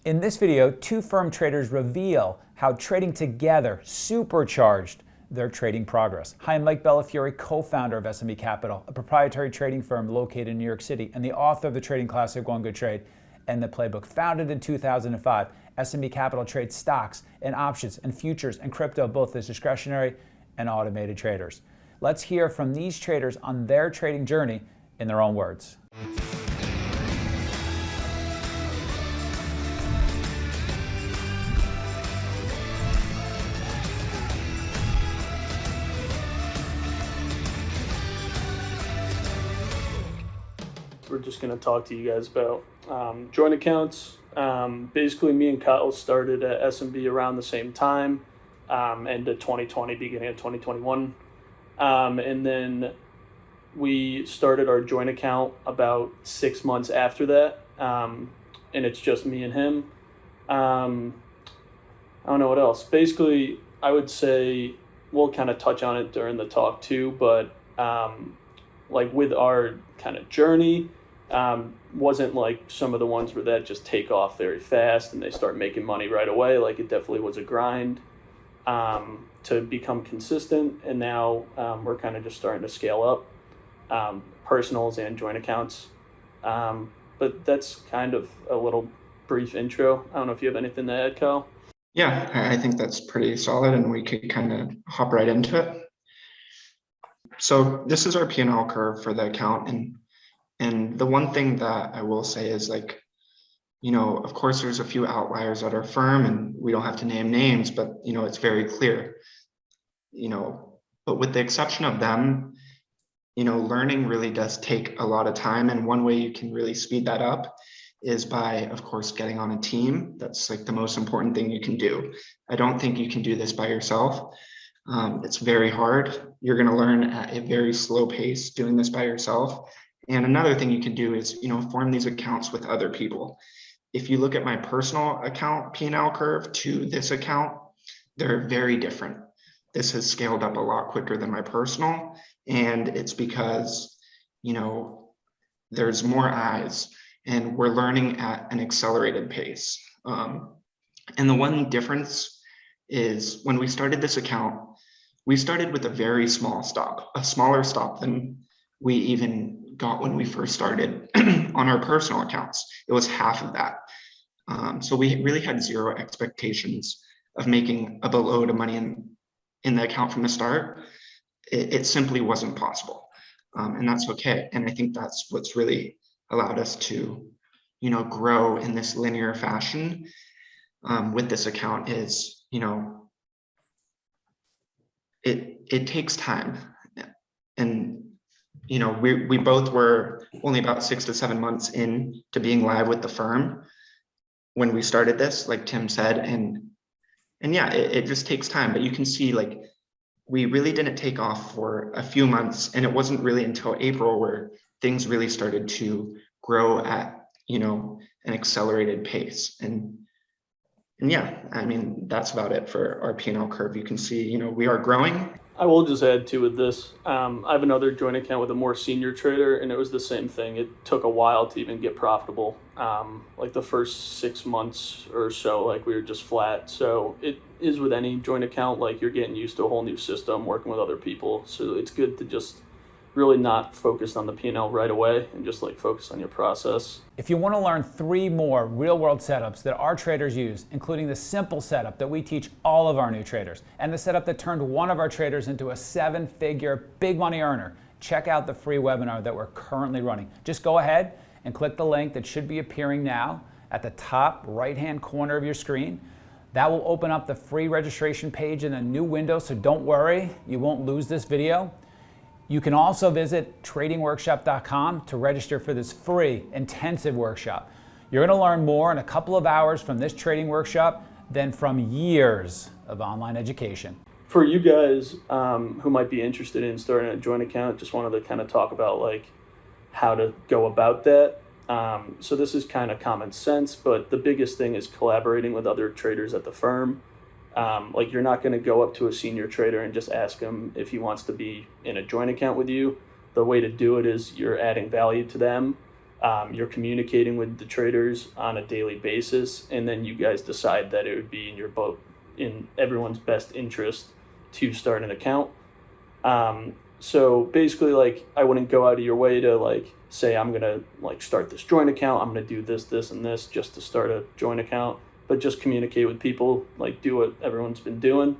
In this video, two firm traders reveal how trading together supercharged their trading progress. Hi, I'm Mike Bellafiore, co-founder of SMB Capital, a proprietary trading firm located in New York City, and the author of the trading classic One Good Trade and the playbook. Founded in 2005, SMB Capital trades stocks and options and futures and crypto, both as discretionary and automated traders. Let's hear from these traders on their trading journey in their own words. We're just going to talk to you guys about joint accounts. Basically, me and Kyle started at SMB around the same time, end of 2020, beginning of 2021. And then we started our joint account about 6 months after that, and it's just me and him. I don't know what else. Basically, I would say we'll kind of touch on it during the talk too, but like with our kind of journey, wasn't like some of the ones where that just take off very fast and they start making money right away. Like it definitely was a grind to become consistent, and now we're kind of just starting to scale up personals and joint accounts. But that's kind of a little brief intro. I don't know if you have anything to add, Kyle. Yeah, I think that's pretty solid, and we could kind of hop right into it. So this is our P&L curve for the account, and the one thing that I will say is, like, you know, of course there's a few outliers at our firm and we don't have to name names, but you know, it's very clear, you know, but with the exception of them, you know, learning really does take a lot of time. And one way you can really speed that up is by, of course, getting on a team. That's like the most important thing you can do. I don't think you can do this by yourself. It's very hard. You're going to learn at a very slow pace doing this by yourself. And another thing you can do is, you know, form these accounts with other people. If you look at my personal account P&L curve to this account, they're very different. This has scaled up a lot quicker than my personal, and it's because, you know, there's more eyes and we're learning at an accelerated pace. And the one difference is when we started this account, we started with a very small stop, a smaller stop than we even got when we first started on our personal accounts. It was half of that. So we really had zero expectations of making a boatload of money in the account from the start. It simply wasn't possible. And that's okay. And I think that's what's really allowed us to, you know, grow in this linear fashion with this account is, you know, it takes time. And you know, we both were only about 6 to 7 months in to being live with the firm when we started this, like Tim said, and yeah, it just takes time. But you can see, like, we really didn't take off for a few months, and it wasn't really until April where things really started to grow at, you know, an accelerated pace. And yeah, I mean, that's about it for our P&L curve. You can see, you know, we are growing. I will just add too with this. I have another joint account with a more senior trader, and it was the same thing. It took a while to even get profitable. Like the first 6 months or so, like we were just flat. So it is with any joint account, like you're getting used to a whole new system, working with other people. So it's good to just really not focus on the P&L right away and just like focus on your process. If you want to learn 3 more real-world setups that our traders use, including the simple setup that we teach all of our new traders, and the setup that turned one of our traders into a 7-figure big money earner, check out the free webinar that we're currently running. Just go ahead and click the link that should be appearing now at the top right-hand corner of your screen. That will open up the free registration page in a new window, so don't worry, you won't lose this video. You can also visit tradingworkshop.com to register for this free intensive workshop. You're going to learn more in a couple of hours from this trading workshop than from years of online education. For you guys who might be interested in starting a joint account, just wanted to kind of talk about like how to go about that. So this is kind of common sense, but the biggest thing is collaborating with other traders at the firm. Like you're not going to go up to a senior trader and just ask him if he wants to be in a joint account with you. The way to do it is you're adding value to them. You're communicating with the traders on a daily basis, and then you guys decide that it would be in everyone's best interest to start an account. So basically, like, I wouldn't go out of your way to like say I'm gonna like start this joint account. I'm gonna do this, this, and this just to start a joint account. But just communicate with people, like do what everyone's been doing.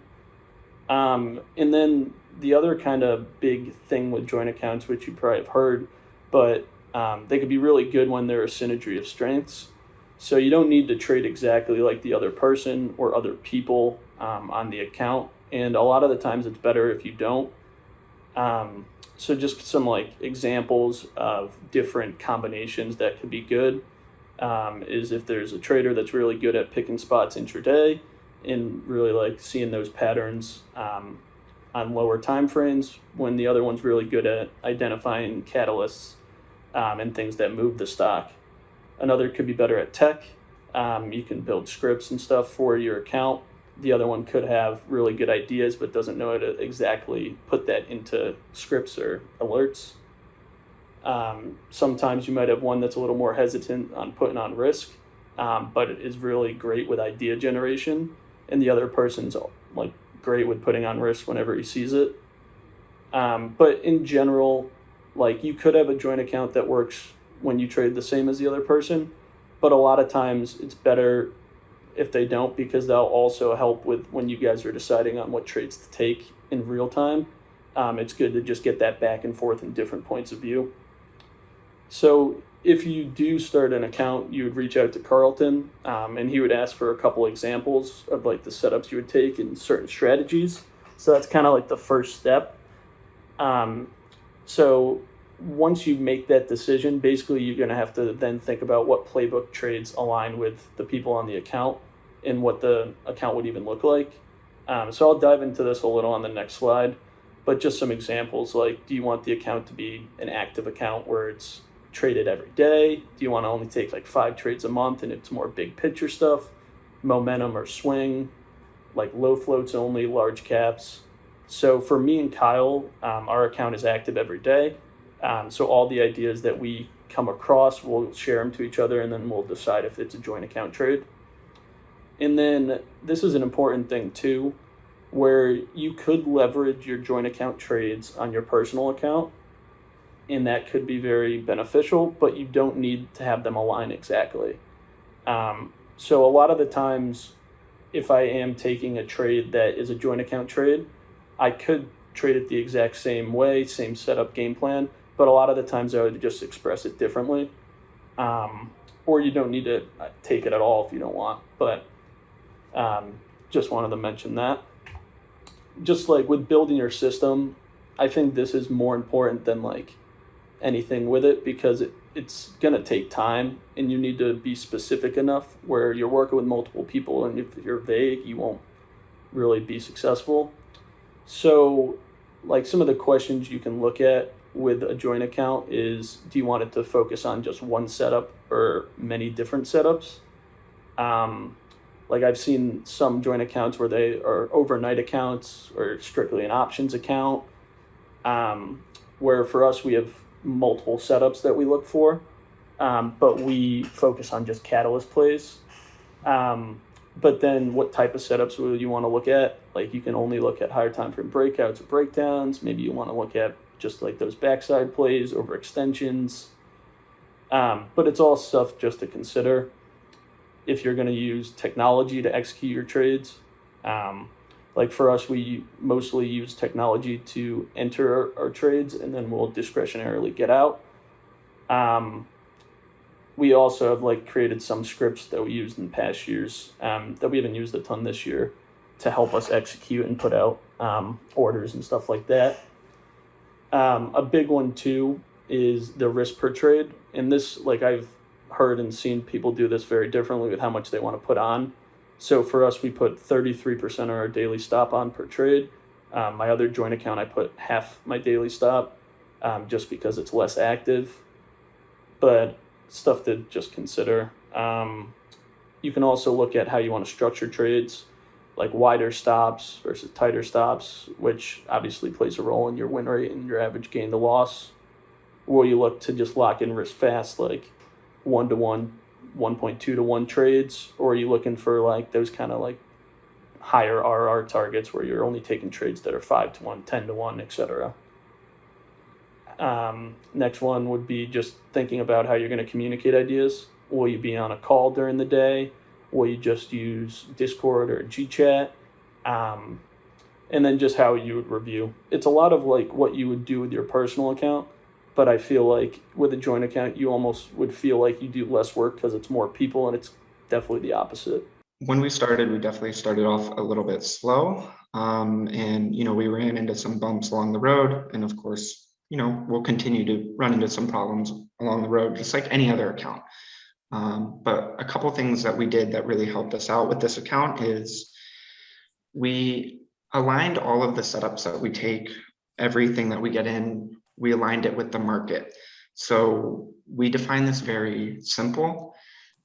And then the other kind of big thing with joint accounts, which you probably have heard, but they could be really good when they're a synergy of strengths. So you don't need to trade exactly like the other person or other people on the account. And a lot of the times it's better if you don't. So just some like examples of different combinations that could be good is if there's a trader that's really good at picking spots intraday and really like seeing those patterns on lower time frames, when the other one's really good at identifying catalysts and things that move the stock. Another could be better at tech. You can build scripts and stuff for your account. The other one could have really good ideas but doesn't know how to exactly put that into scripts or alerts. Sometimes you might have one that's a little more hesitant on putting on risk, but it is really great with idea generation, and the other person's like great with putting on risk whenever he sees it. But in general, like, you could have a joint account that works when you trade the same as the other person, but a lot of times it's better if they don't, because they'll also help with when you guys are deciding on what trades to take in real time. It's good to just get that back and forth and different points of view. So if you do start an account, you would reach out to Carlton, and he would ask for a couple examples of like the setups you would take and certain strategies. So that's kind of like the first step. So once you make that decision, basically you're going to have to then think about what playbook trades align with the people on the account and what the account would even look like. So I'll dive into this a little on the next slide, but just some examples, like, do you want the account to be an active account where it's traded every day? Do you want to only take like 5 trades a month and it's more big picture stuff, momentum or swing, like low floats only, large caps? So for me and Kyle, our account is active every day. So all the ideas that we come across, we'll share them to each other, and then we'll decide if it's a joint account trade. And then this is an important thing too, where you could leverage your joint account trades on your personal account, and that could be very beneficial, but you don't need to have them align exactly. So a lot of the times, if I am taking a trade that is a joint account trade, I could trade it the exact same way, same setup, game plan, but a lot of the times I would just express it differently. Or you don't need to take it at all if you don't want, but just wanted to mention that. Just like with building your system, I think this is more important than like anything with it, because it's going to take time, and you need to be specific enough where you're working with multiple people, and if you're vague, you won't really be successful. So like some of the questions you can look at with a joint account is, do you want it to focus on just one setup or many different setups? Like I've seen some joint accounts where they are overnight accounts or strictly an options account, where for us we have multiple setups that we look for, but we focus on just catalyst plays. But then what type of setups will you want to look at? Like, you can only look at higher time frame breakouts or breakdowns. Maybe you want to look at just like those backside plays over extensions. But it's all stuff just to consider if you're going to use technology to execute your trades. Like for us, we mostly use technology to enter our trades, and then we'll discretionarily get out. We also have like created some scripts that we used in past years that we haven't used a ton this year to help us execute and put out orders and stuff like that. A big one too is the risk per trade. And this, like, I've heard and seen people do this very differently with how much they want to put on. So for us, we put 33% of our daily stop on per trade. My other joint account, I put half my daily stop just because it's less active. But stuff to just consider. You can also look at how you want to structure trades, like wider stops versus tighter stops, which obviously plays a role in your win rate and your average gain to loss. Will you look to just lock in risk fast, like 1-to-1, 1.2-to-1 trades, or are you looking for like those kind of like higher RR targets where you're only taking trades that are 5-to-1, 10-to-1, etc. Next one would be just thinking about how you're going to communicate ideas. Will you be on a call during the day? Will you just use Discord or GChat? And then just how you would review. It's a lot of like what you would do with your personal account, but I feel like with a joint account, you almost would feel like you do less work because it's more people, and it's definitely the opposite. When we definitely started off a little bit slow. And, we ran into some bumps along the road. And of course, we'll continue to run into some problems along the road, just like any other account. But a couple things that we did that really helped us out with this account is we aligned all of the setups that we take, everything that we get in, we aligned it with the market. So we define this very simple.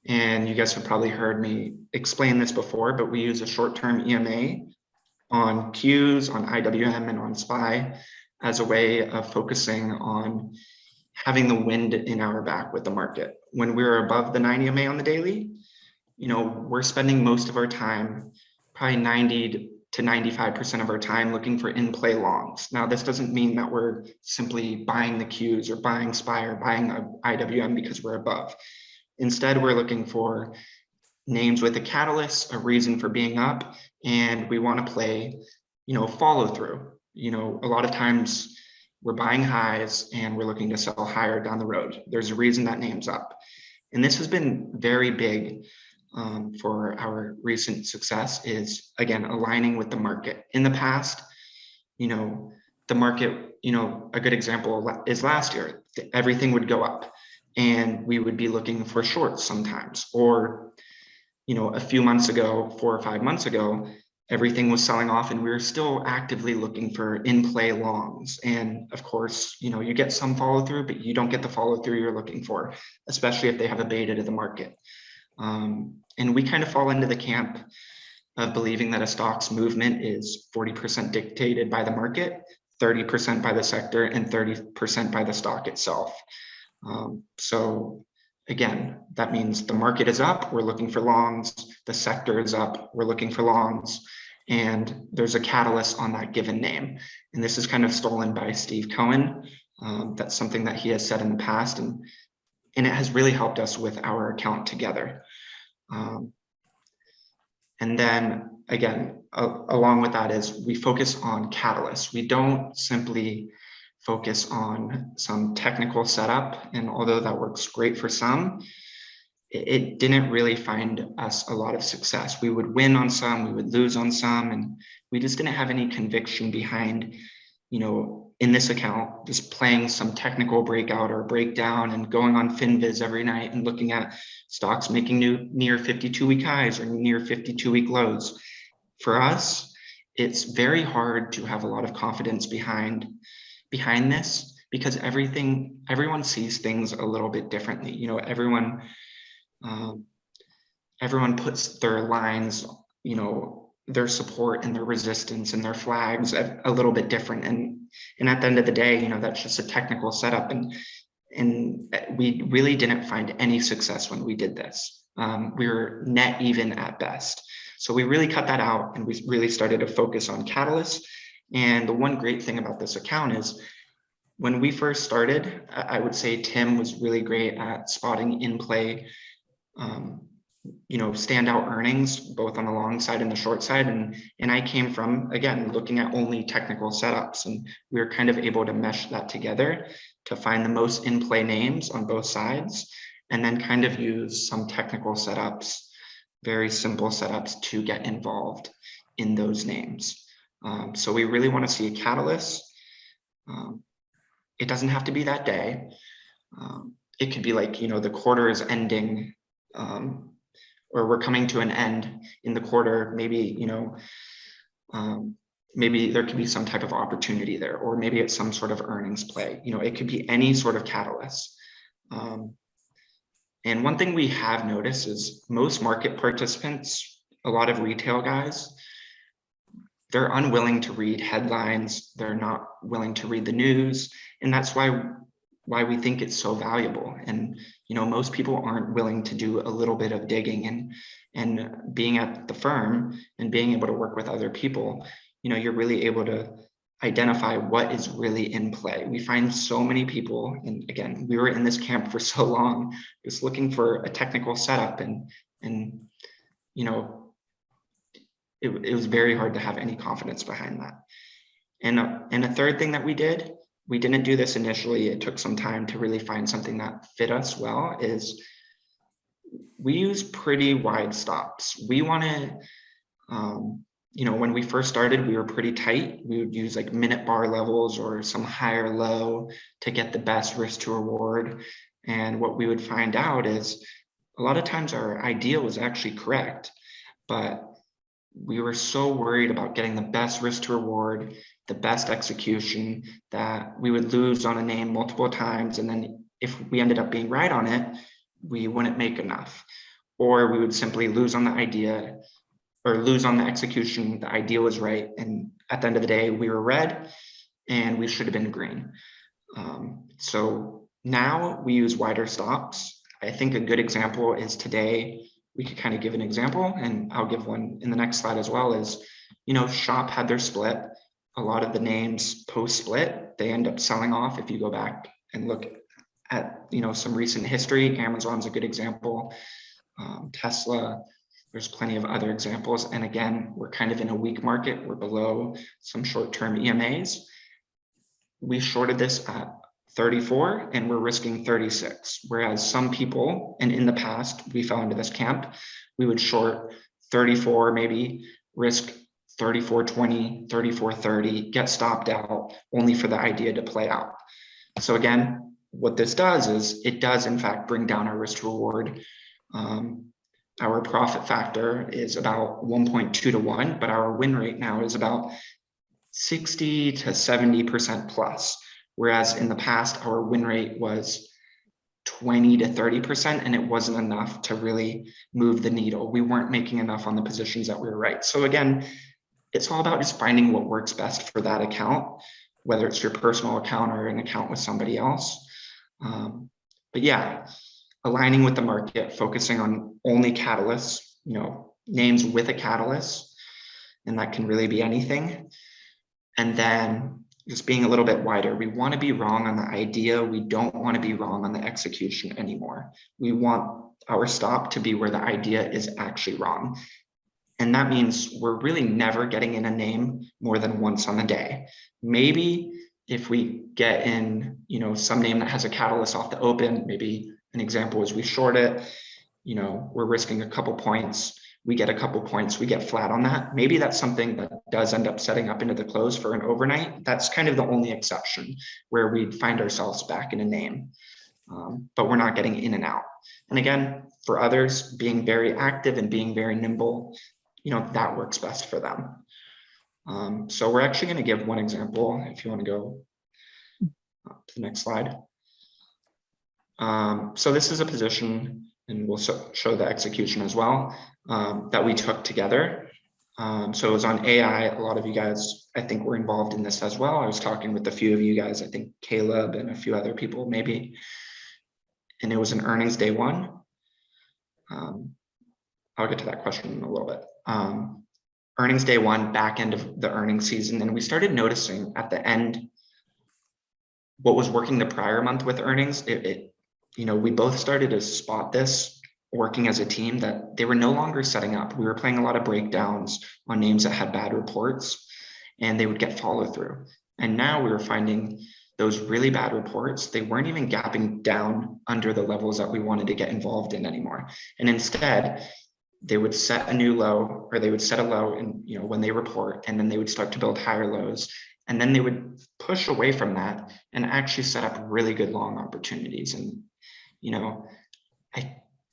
And you guys have probably heard me explain this before, but we use a short-term EMA on Qs, on IWM, and on SPY as a way of focusing on having the wind in our back with the market. When we're above the 9 EMA on the daily, we're spending most of our time, probably 90 to 95% of our time, looking for in-play longs. Now, this doesn't mean that we're simply buying the Qs or buying SPY or buying IWM because we're above. Instead, we're looking for names with a catalyst, a reason for being up, and we want to play, follow through. A lot of times we're buying highs and we're looking to sell higher down the road. There's a reason that name's up. And this has been very big for our recent success is, again, aligning with the market. In the past, the market, a good example is last year, everything would go up. And we would be looking for shorts sometimes, or, a few months ago, 4 or 5 months ago, everything was selling off and we were still actively looking for in-play longs. And of course, you get some follow through, but you don't get the follow through you're looking for, especially if they have a beta to the market. And we kind of fall into the camp of believing that a stock's movement is 40% dictated by the market, 30% by the sector, and 30% by the stock itself. So again, that means the market is up, we're looking for longs, the sector is up, we're looking for longs, and there's a catalyst on that given name. And this is kind of stolen by Steve Cohen. That's something that he has said in the past, and it has really helped us with our account together. And then again, along with that is we focus on catalysts. We don't simply focus on some technical setup. And although that works great for some, it didn't really find us a lot of success. We would win on some, we would lose on some, and we just didn't have any conviction behind, in this account, just playing some technical breakout or breakdown and going on FinViz every night and looking at stocks making near 52-week highs or near 52-week lows. For us, it's very hard to have a lot of confidence behind this, because everyone sees things a little bit differently. Everyone puts their lines, their support and their resistance and their flags a little bit different. And at the end of the day, that's just a technical setup. And we really didn't find any success when we did this. We were net even at best. So we really cut that out and we really started to focus on catalysts. And the one great thing about this account is when we first started, I would say Tim was really great at spotting in play, standout earnings, both on the long side and the short side. And I came from, again, looking at only technical setups, and we were kind of able to mesh that together to find the most in play names on both sides, and then kind of use some technical setups, very simple setups to get involved in those names. So we really want to see a catalyst. It doesn't have to be that day. It could be like, the quarter is ending, or we're coming to an end in the quarter. Maybe, maybe there could be some type of opportunity there, or maybe it's some sort of earnings play. It could be any sort of catalyst. And one thing we have noticed is most market participants, a lot of retail guys, they're unwilling to read headlines. They're not willing to read the news. And that's why why we think it's so valuable. And, most people aren't willing to do a little bit of digging, and being at the firm and being able to work with other people, you're really able to identify what is really in play. We find so many people, and again, we were in this camp for so long, just looking for a technical setup, and it was very hard to have any confidence behind that. And a third thing that we didn't do this initially, it took some time to really find something that fit us well, is we use pretty wide stops. We want to, when we first started, we were pretty tight. We would use like minute bar levels or some higher low to get the best risk to reward. And what we would find out is a lot of times our idea was actually correct, but we were so worried about getting the best risk to reward, the best execution, that we would lose on a name multiple times. And then if we ended up being right on it, we wouldn't make enough, or we would simply lose on the idea or lose on the execution. The idea was right, and at the end of the day, we were red and we should have been green. So now we use wider stops. I think a good example is today. We could kind of give an example, and I'll give one in the next slide as well, is, Shop had their split. A lot of the names post-split, they end up selling off. If you go back and look at, some recent history, Amazon's a good example, Tesla, there's plenty of other examples. And again, we're kind of in a weak market. We're below some short-term EMAs. We shorted this at 34 and we're risking 36. Whereas some people, and in the past, we fell into this camp, we would short 34, maybe risk 34.20, 34.30, get stopped out only for the idea to play out. So again, what this does is it does in fact bring down our risk to reward. Our profit factor is about 1.2 to 1, but our win rate now is about 60 to 70% plus. Whereas in the past, our win rate was 20 to 30%, and it wasn't enough to really move the needle. We weren't making enough on the positions that we were right. So again, it's all about just finding what works best for that account, whether it's your personal account or an account with somebody else. But yeah, aligning with the market, focusing on only catalysts, names with a catalyst, and that can really be anything. And then just being a little bit wider. We want to be wrong on the idea. We don't want to be wrong on the execution anymore. We want our stop to be where the idea is actually wrong. And that means we're really never getting in a name more than once on the day. Maybe if we get in, some name that has a catalyst off the open, maybe an example is we short it, we're risking a couple points, we get a couple points, we get flat on that. Maybe that's something that does end up setting up into the close for an overnight. That's kind of the only exception where we'd find ourselves back in a name, but we're not getting in and out. And again, for others, being very active and being very nimble, that works best for them. So we're actually going to give one example if you want to go to the next slide. So this is a position, and we'll show the execution as well, that we took together. So it was on AI. A lot of you guys, I think, were involved in this as well. I was talking with a few of you guys, I think Caleb and a few other people maybe, and it was an earnings day one. I'll get to that question in a little bit. Earnings day one, back end of the earnings season, and we started noticing at the end what was working the prior month with earnings. We both started to spot this working as a team, that they were no longer setting up. We were playing a lot of breakdowns on names that had bad reports, and they would get follow through. And now we were finding those really bad reports, they weren't even gapping down under the levels that we wanted to get involved in anymore. And instead, they would set a new low, or they would set a low and when they report, and then they would start to build higher lows. And then they would push away from that and actually set up really good long opportunities. And,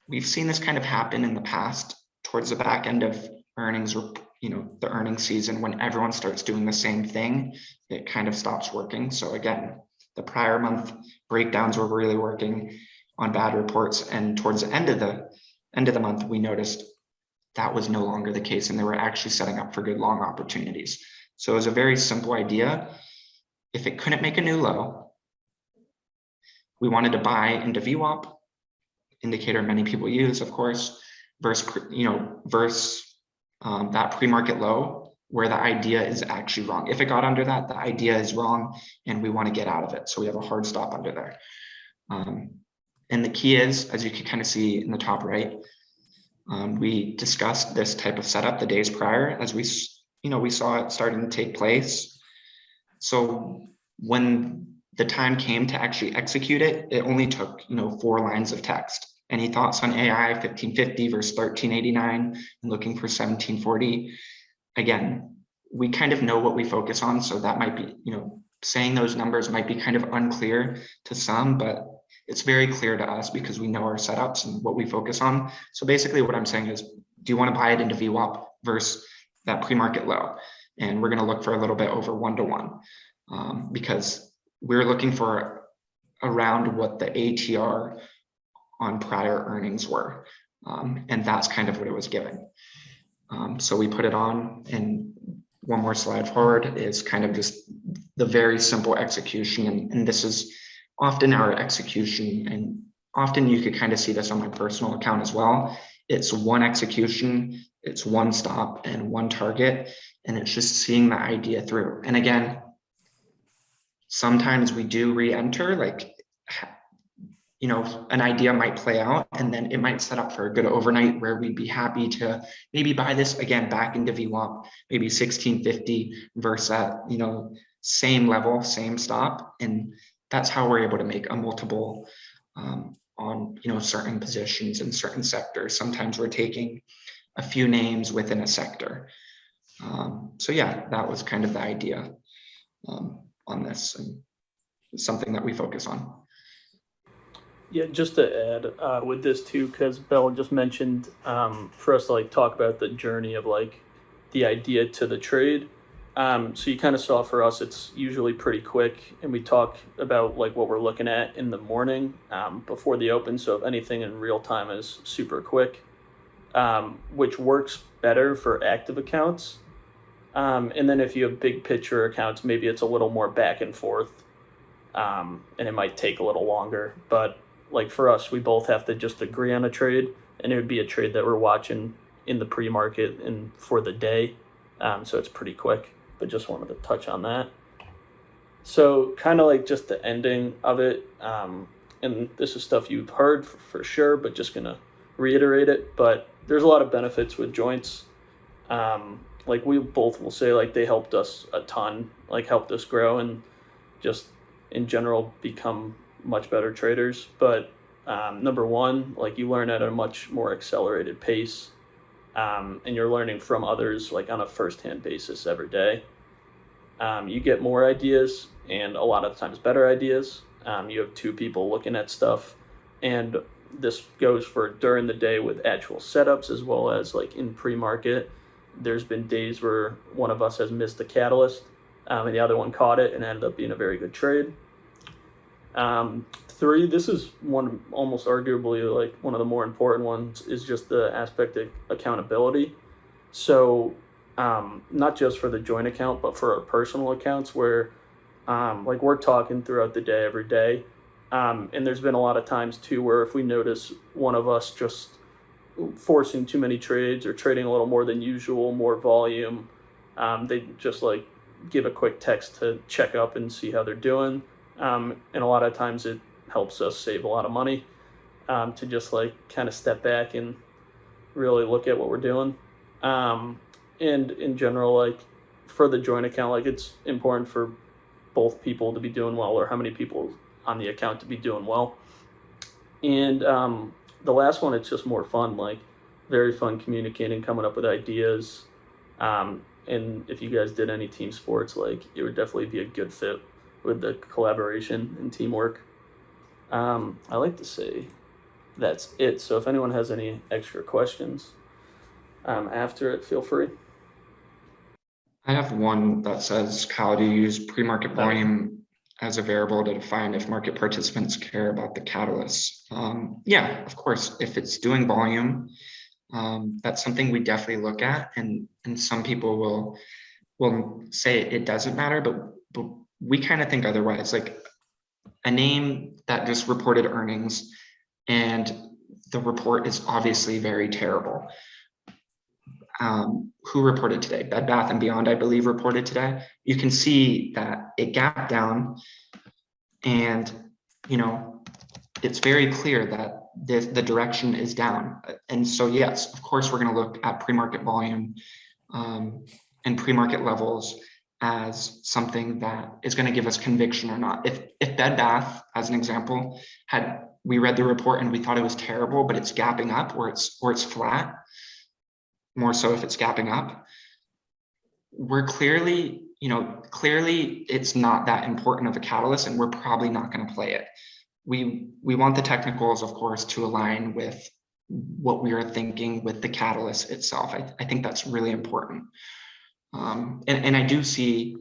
we've seen this kind of happen in the past towards the back end of earnings, or, the earnings season, when everyone starts doing the same thing, it kind of stops working. So again, the prior month breakdowns were really working on bad reports. And towards the end of the month, we noticed that was no longer the case, and they were actually setting up for good long opportunities. So it was a very simple idea. If it couldn't make a new low, we wanted to buy into VWAP, indicator many people use, of course, versus that pre-market low, where the idea is actually wrong. If it got under that, the idea is wrong and we want to get out of it. So we have a hard stop under there. And the key is, as you can kind of see in the top right, we discussed this type of setup the days prior as we saw it starting to take place. So when the time came to actually execute it, it only took 4 lines of text. Any thoughts on AI 1550 versus 1389 and looking for 1740? Again, we kind of know what we focus on, so that might be, saying those numbers might be kind of unclear to some, but it's very clear to us because we know our setups and what we focus on. So basically what I'm saying is, do you want to buy it into VWAP versus that pre-market low? And we're going to look for a little bit over 1-to-1 because we're looking for around what the ATR on prior earnings were. And that's kind of what it was giving. So we put it on, and one more slide forward is kind of just the very simple execution. And this is often our execution. And often you could kind of see this on my personal account as well. It's one execution, it's one stop and one target, and it's just seeing the idea through. And again, sometimes we do re-enter, like, an idea might play out and then it might set up for a good overnight where we'd be happy to maybe buy this again back into VWAP, maybe 1650 versus at, same level, same stop. And that's how we're able to make a multiple on, certain positions in certain sectors. Sometimes we're taking a few names within a sector. So yeah, that was kind of the idea on this, and something that we focus on. Yeah, just to add with this too, because Bell just mentioned for us to talk about the journey of the idea to the trade. So you kind of saw for us, it's usually pretty quick, and we talk about what we're looking at in the morning before the open. So if anything in real time is super quick, which works better for active accounts. And then if you have big picture accounts, maybe it's a little more back and forth, and it might take a little longer. But for us, we both have to just agree on a trade, and it would be a trade that we're watching in the pre-market and for the day. So it's pretty quick, but just wanted to touch on that. So kind of just the ending of it. And this is stuff you've heard for sure, but just going to reiterate it. But there's a lot of benefits with joints. We both will say they helped us a ton, helped us grow and just in general become much better traders. But number one, you learn at a much more accelerated pace, and you're learning from others on a first-hand basis every day. You get more ideas, and a lot of times better ideas. You have 2 people looking at stuff, and this goes for during the day with actual setups as well as in pre-market. There's been days where one of us has missed the catalyst, and the other one caught it and ended up being a very good trade. 3, this is one almost arguably one of the more important ones, is just the aspect of accountability. So not just for the joint account, but for our personal accounts where we're talking throughout the day every day. And there's been a lot of times too where if we notice one of us just forcing too many trades or trading a little more than usual, more volume, they just give a quick text to check up and see how they're doing. And a lot of times it helps us save a lot of money to just kind of step back and really look at what we're doing. And in general, for the joint account, it's important for both people to be doing well, or how many people on the account to be doing well. And the last one, it's just more fun, very fun communicating, coming up with ideas. And if you guys did any team sports, it would definitely be a good fit with the collaboration and teamwork. I like to say that's it. So if anyone has any extra questions after it, feel free. I have one that says, how do you use pre-market volume as a variable to define if market participants care about the catalysts? Yeah, of course, if it's doing volume, that's something we definitely look at. And some people will say it doesn't matter, but we kind of think otherwise. a name that just reported earnings, and the report is obviously very terrible. Who reported today? Bed Bath & Beyond, I believe, reported today. You can see that it gapped down, and it's very clear that the direction is down. And so, yes, of course, we're going to look at pre-market volume and pre-market levels as something that is going to give us conviction or not. If Bed Bath, as an example, we read the report and we thought it was terrible, but it's gapping up, or it's flat, more so if it's gapping up, we're clearly it's not that important of a catalyst, and we're probably not going to play it. We want the technicals, of course, to align with what we are thinking with the catalyst itself. I think that's really important. And I do see,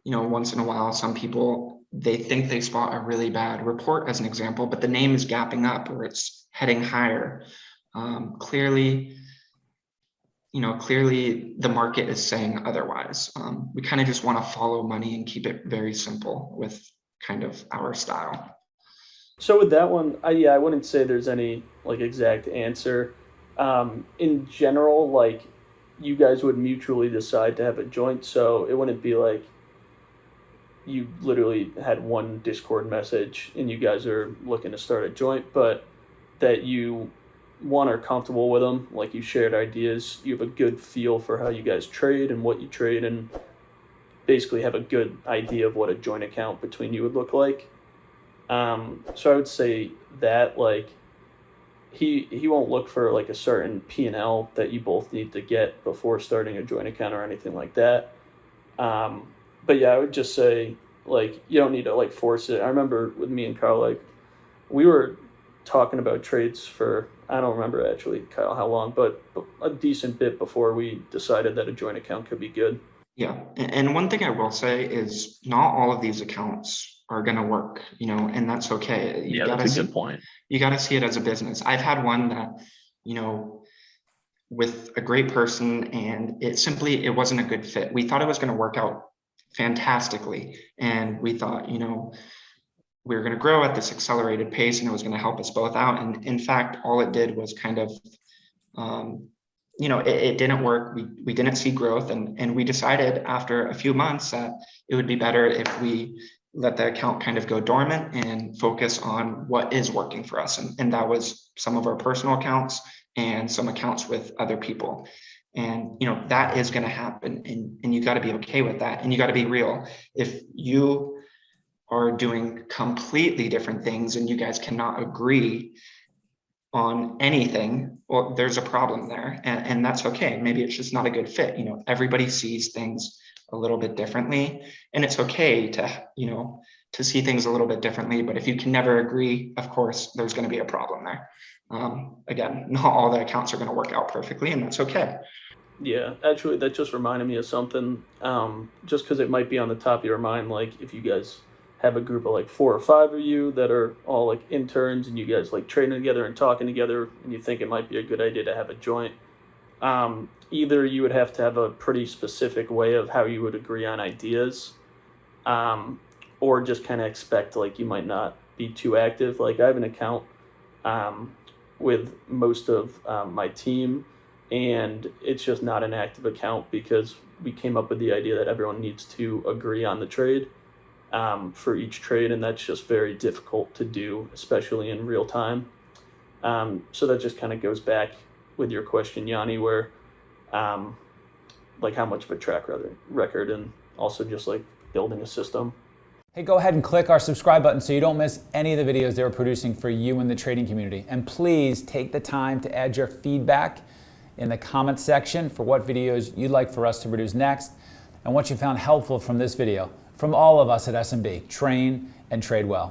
once in a while, some people, they think they spot a really bad report as an example, but the name is gapping up or it's heading higher. Clearly the market is saying otherwise. We kind of just want to follow money and keep it very simple with kind of our style. So with that one, I wouldn't say there's any exact answer. In general, you guys would mutually decide to have a joint, so it wouldn't be like you literally had one Discord message and you guys are looking to start a joint, but that you are comfortable with them, you shared ideas, you have a good feel for how you guys trade and what you trade, and basically have a good idea of what a joint account between you would look like. So I would say that he won't look for a certain P&L that you both need to get before starting a joint account or anything like that. But yeah, I would just say you don't need to force it. I remember with me and Kyle, we were talking about trades for, I don't remember actually, Kyle, how long, but a decent bit before we decided that a joint account could be good. Yeah, and one thing I will say is not all of these accounts are going to work, and that's okay. That's a good point. You got to see it as a business. I've had one that, with a great person, and it wasn't a good fit. We thought it was going to work out fantastically, and we thought, we were going to grow at this accelerated pace, and it was going to help us both out. And in fact, all it did was kind of, it didn't work. We didn't see growth, and we decided after a few months that it would be better if we let the account kind of go dormant and focus on what is working for us. And that was some of our personal accounts and some accounts with other people. And, that is going to happen, and you got to be okay with that. And you got to be real. If you are doing completely different things and you guys cannot agree on anything, well, there's a problem there, and that's okay. Maybe it's just not a good fit. Everybody sees things a little bit differently, and it's okay to see things a little bit differently. But if you can never agree, of course, there's going to be a problem there. Again, not all the accounts are going to work out perfectly, and that's okay. Yeah, actually, that just reminded me of something. Just because it might be on the top of your mind, if you guys have a group of 4 or 5 of you that are all interns, and you guys trading together and talking together, and you think it might be a good idea to have a joint. Either you would have to have a pretty specific way of how you would agree on ideas, or just kind of expect you might not be too active. I have an account with most of my team, and it's just not an active account because we came up with the idea that everyone needs to agree on the trade for each trade, and that's just very difficult to do, especially in real time. So that just kind of goes back with your question, Yanni, where how much of a track record, and also just building a system. Hey, go ahead and click our subscribe button so you don't miss any of the videos that we're producing for you in the trading community. And please take the time to add your feedback in the comments section for what videos you'd like for us to produce next, and what you found helpful from this video. From all of us at S&B, train and trade well.